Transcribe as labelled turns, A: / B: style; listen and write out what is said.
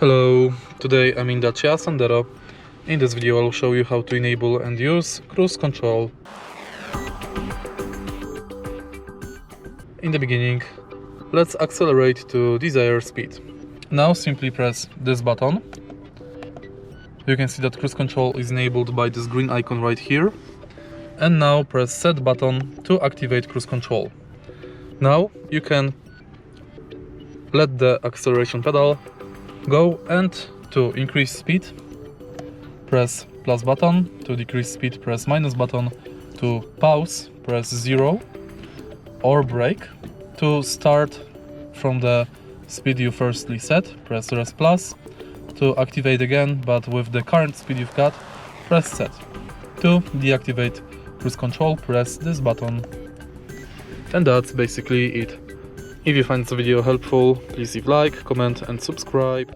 A: Hello, today I'm in Dacia Sandero. In this video I'll show you how to enable and use cruise control. In the beginning, let's accelerate to desired speed. Now simply press this button. You can see that cruise control is enabled by this green icon right here. And now press set button to activate cruise control. Now you can let the acceleration pedal go, and to increase speed press plus button, to decrease speed press minus button, to pause press 0 or brake, to start from the speed you firstly set press rest plus, to activate again but with the current speed you've got press set, to deactivate cruise control press this button. And that's basically it. If you find this video helpful, please leave like, comment and subscribe.